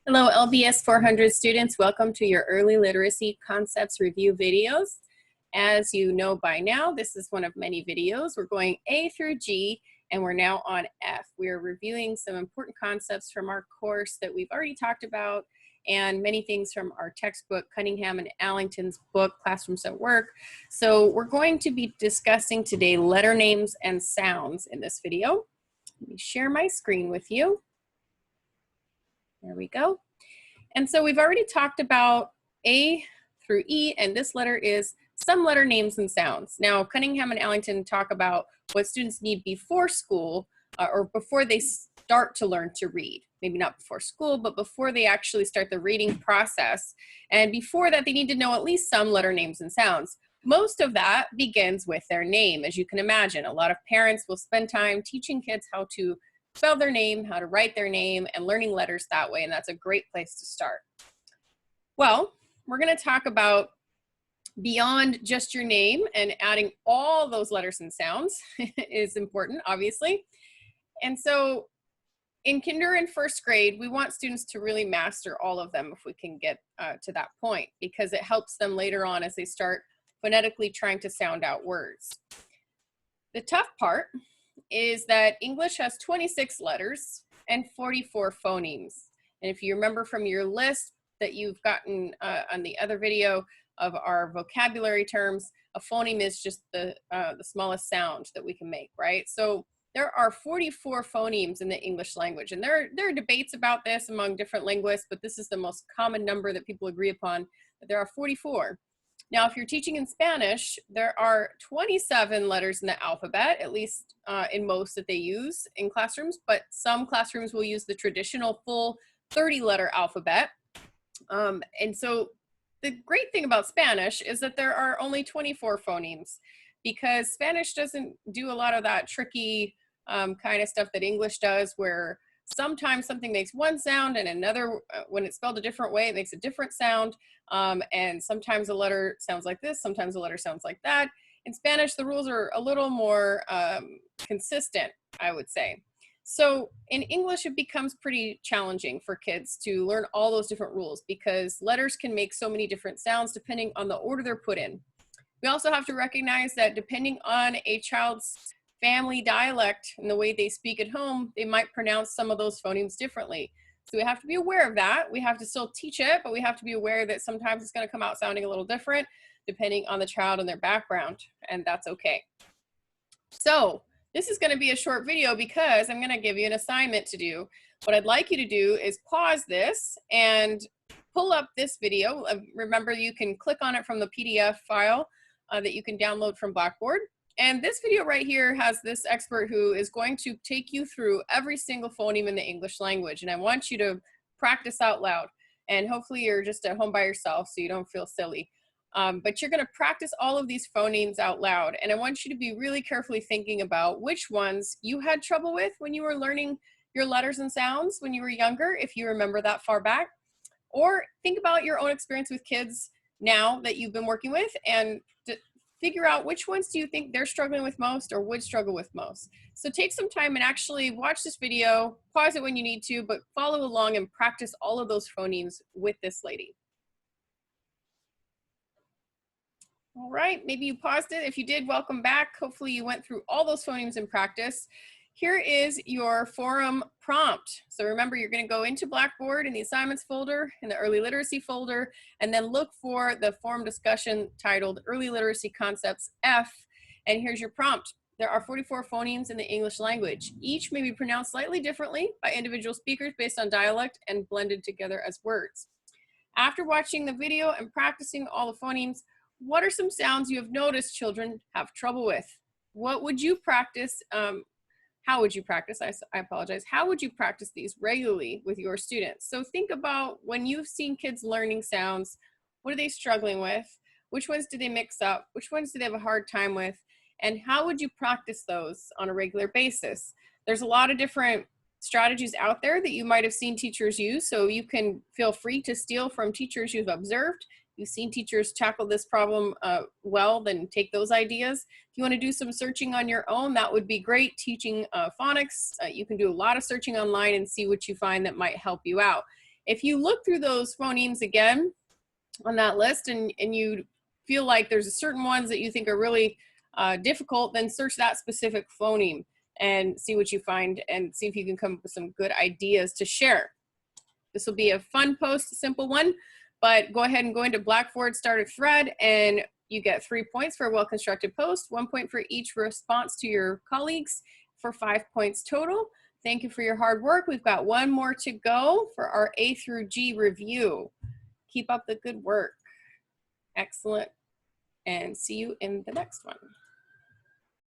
Hello, LBS 400 students. Welcome to your Early Literacy Concepts Review videos. As you know by now, this is one of many videos. We're going A through G, and we're now on F. We are reviewing some important concepts from our course that we've already talked about, and many things from our textbook, Cunningham and Allington's book, Classrooms at Work. So we're going to be discussing today letter names and sounds in this video. Let me share my screen with you. There we go. And so we've already talked about A through E, and this letter is some letter names and sounds. Now, Cunningham and Allington talk about what students need before school or before they start to learn to read. Maybe not before school, but before they actually start the reading process. And before that, they need to know at least some letter names and sounds. Most of that begins with their name, as you can imagine. A lot of parents will spend time teaching kids how to spell their name, how to write their name, and learning letters that way, and that's a great place to start. Well, we're going to talk about beyond just your name, and adding all those letters and sounds is important, obviously. And so in kinder and first grade, we want students to really master all of them if we can get to that point, because it helps them later on as they start phonetically trying to sound out words. The tough part is that English has 26 letters and 44 phonemes. And if you remember from your list that you've gotten on the other video of our vocabulary terms, a phoneme is just the smallest sound that we can make, right? So there are 44 phonemes in the English language, and there are debates about this among different linguists, but this is the most common number that people agree upon, that there are 44. Now, if you're teaching in Spanish, there are 27 letters in the alphabet, at least in most that they use in classrooms, but some classrooms will use the traditional full 30-letter alphabet. And so the great thing about Spanish is that there are only 24 phonemes, because Spanish doesn't do a lot of that tricky kind of stuff that English does, where sometimes something makes one sound and another, when it's spelled a different way, it makes a different sound. And sometimes a letter sounds like this, sometimes a letter sounds like that. In Spanish, the rules are a little more consistent, I would say. So in English, it becomes pretty challenging for kids to learn all those different rules, because letters can make so many different sounds depending on the order they're put in. We also have to recognize that depending on a child's family dialect and the way they speak at home, they might pronounce some of those phonemes differently. So we have to be aware of that. We have to still teach it, but we have to be aware that sometimes it's going to come out sounding a little different depending on the child and their background, and that's okay. So this is going to be a short video because I'm going to give you an assignment to do. What I'd like you to do is pause this and pull up this video. Remember, you can click on it from the PDF file that you can download from Blackboard. And this video right here has this expert who is going to take you through every single phoneme in the English language. And I want you to practice out loud. And hopefully you're just at home by yourself so you don't feel silly. But you're going to practice all of these phonemes out loud. And I want you to be really carefully thinking about which ones you had trouble with when you were learning your letters and sounds when you were younger, if you remember that far back. Or think about your own experience with kids now that you've been working with, and figure out which ones do you think they're struggling with most or would struggle with most. So take some time and actually watch this video, pause it when you need to, but follow along and practice all of those phonemes with this lady. All right, maybe you paused it. If you did, welcome back. Hopefully you went through all those phonemes in practice. Here is your forum prompt. So remember, you're going to go into Blackboard in the assignments folder, in the early literacy folder, and then look for the forum discussion titled Early Literacy Concepts F. And here's your prompt. There are 44 phonemes in the English language. Each may be pronounced slightly differently by individual speakers based on dialect and blended together as words. After watching the video and practicing all the phonemes, what are some sounds you have noticed children have trouble with? What would you practice? How would you practice? I apologize. How would you practice these regularly with your students? So think about when you've seen kids learning sounds, what are they struggling with? Which ones do they mix up? Which ones do they have a hard time with? And how would you practice those on a regular basis? There's a lot of different strategies out there that you might have seen teachers use, so you can feel free to steal from teachers you've observed. You've seen teachers tackle this problem well, then take those ideas. If you want to do some searching on your own, that would be great. Teaching phonics, you can do a lot of searching online and see what you find that might help you out. If you look through those phonemes again on that list and you feel like there's certain ones that you think are really difficult, then search that specific phoneme and see what you find and see if you can come up with some good ideas to share. This will be a fun post, a simple one, but go ahead and go into Blackboard, start a thread, and you get 3 points for a well-constructed post, 1 point for each response to your colleagues for 5 points total. Thank you for your hard work. We've got one more to go for our A through G review. Keep up the good work. Excellent. And see you in the next one.